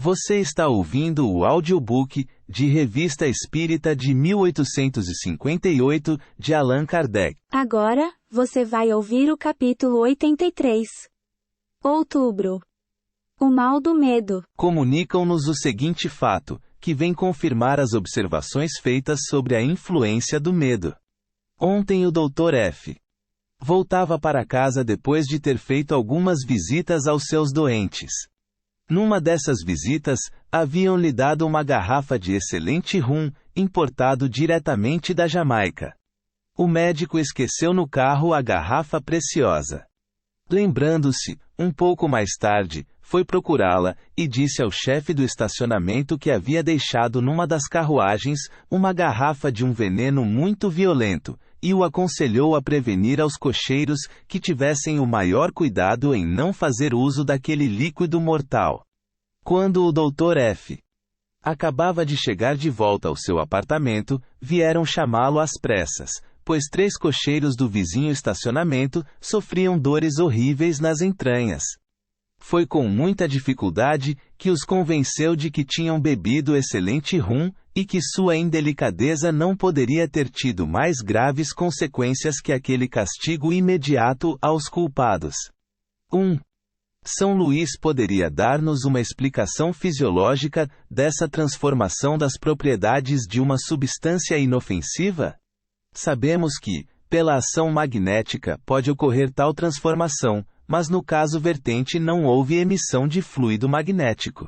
Você está ouvindo o audiobook de Revista Espírita de 1858, de Allan Kardec. Agora, você vai ouvir o capítulo 83. Outubro. O mal do medo. Comunicam-nos o seguinte fato, que vem confirmar as observações feitas sobre a influência do medo. Ontem o Dr. F. voltava para casa depois de ter feito algumas visitas aos seus doentes. Numa dessas visitas, haviam-lhe dado uma garrafa de excelente rum, importado diretamente da Jamaica. O médico esqueceu no carro a garrafa preciosa. Lembrando-se, um pouco mais tarde, foi procurá-la, e disse ao chefe do estacionamento que havia deixado numa das carruagens, uma garrafa de um veneno muito violento, e o aconselhou a prevenir aos cocheiros que tivessem o maior cuidado em não fazer uso daquele líquido mortal. Quando o Dr. F. acabava de chegar de volta ao seu apartamento, vieram chamá-lo às pressas, pois 3 cocheiros do vizinho estacionamento sofriam dores horríveis nas entranhas. Foi com muita dificuldade que os convenceu de que tinham bebido excelente rum, e que sua indelicadeza não poderia ter tido mais graves consequências que aquele castigo imediato aos culpados. 1. São Luís poderia dar-nos uma explicação fisiológica dessa transformação das propriedades de uma substância inofensiva? Sabemos que, pela ação magnética, pode ocorrer tal transformação, mas no caso vertente não houve emissão de fluido magnético.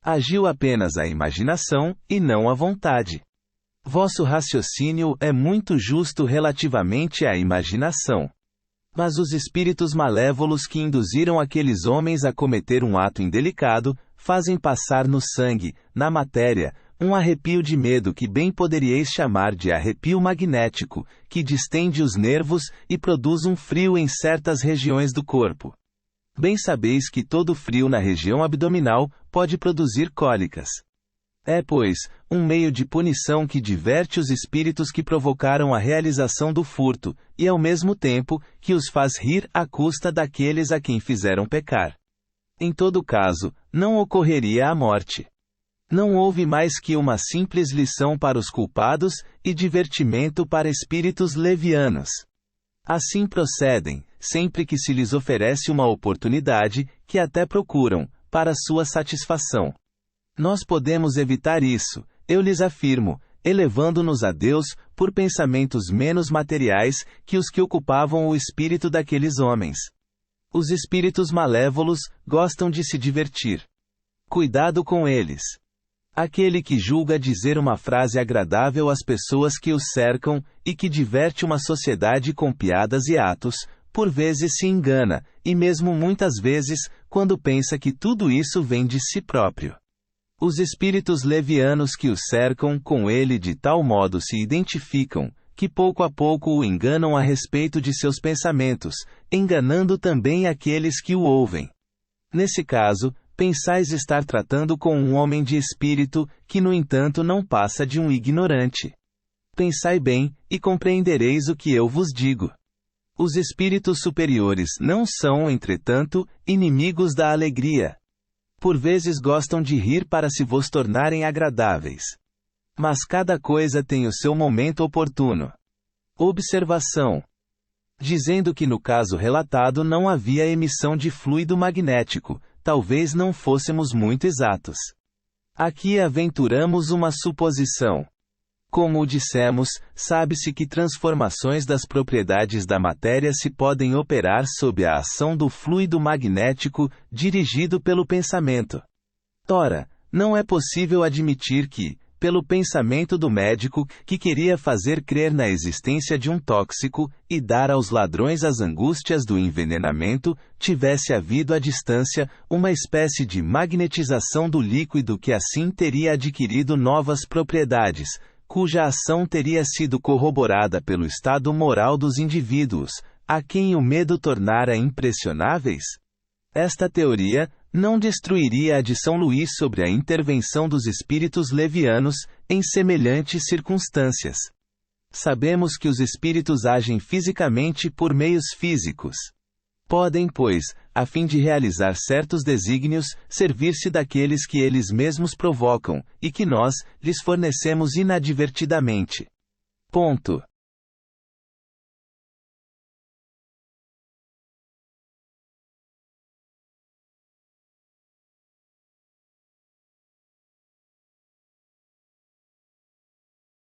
Agiu apenas a imaginação, e não a vontade. Vosso raciocínio é muito justo relativamente à imaginação. Mas os espíritos malévolos que induziram aqueles homens a cometer um ato indelicado, fazem passar no sangue, na matéria, um arrepio de medo que bem poderíeis chamar de arrepio magnético, que distende os nervos e produz um frio em certas regiões do corpo. Bem sabeis que todo frio na região abdominal pode produzir cólicas. É, pois, um meio de punição que diverte os espíritos que provocaram a realização do furto, e ao mesmo tempo, que os faz rir à custa daqueles a quem fizeram pecar. Em todo caso, não ocorreria a morte. Não houve mais que uma simples lição para os culpados, e divertimento para espíritos levianos. Assim procedem, sempre que se lhes oferece uma oportunidade, que até procuram, para sua satisfação. Nós podemos evitar isso, eu lhes afirmo, elevando-nos a Deus, por pensamentos menos materiais, que os que ocupavam o espírito daqueles homens. Os espíritos malévolos, gostam de se divertir. Cuidado com eles. Aquele que julga dizer uma frase agradável às pessoas que os cercam, e que diverte uma sociedade com piadas e atos, por vezes se engana, e mesmo muitas vezes, quando pensa que tudo isso vem de si próprio. Os espíritos levianos que o cercam com ele de tal modo se identificam, que pouco a pouco o enganam a respeito de seus pensamentos, enganando também aqueles que o ouvem. Nesse caso, pensais estar tratando com um homem de espírito, que no entanto não passa de um ignorante. Pensai bem, e compreendereis o que eu vos digo. Os espíritos superiores não são, entretanto, inimigos da alegria. Por vezes gostam de rir para se vos tornarem agradáveis. Mas cada coisa tem o seu momento oportuno. Observação. Dizendo que no caso relatado não havia emissão de fluido magnético, talvez não fôssemos muito exatos. Aqui aventuramos uma suposição. Como dissemos, sabe-se que transformações das propriedades da matéria se podem operar sob a ação do fluido magnético, dirigido pelo pensamento. Ora, não é possível admitir que, pelo pensamento do médico, que queria fazer crer na existência de um tóxico, e dar aos ladrões as angústias do envenenamento, tivesse havido à distância, uma espécie de magnetização do líquido que assim teria adquirido novas propriedades, cuja ação teria sido corroborada pelo estado moral dos indivíduos, a quem o medo tornara impressionáveis? Esta teoria não destruiria a de São Luís sobre a intervenção dos espíritos levianos, em semelhantes circunstâncias. Sabemos que os espíritos agem fisicamente por meios físicos. Podem, pois, a fim de realizar certos desígnios, servir-se daqueles que eles mesmos provocam, e que nós, lhes fornecemos inadvertidamente. Ponto.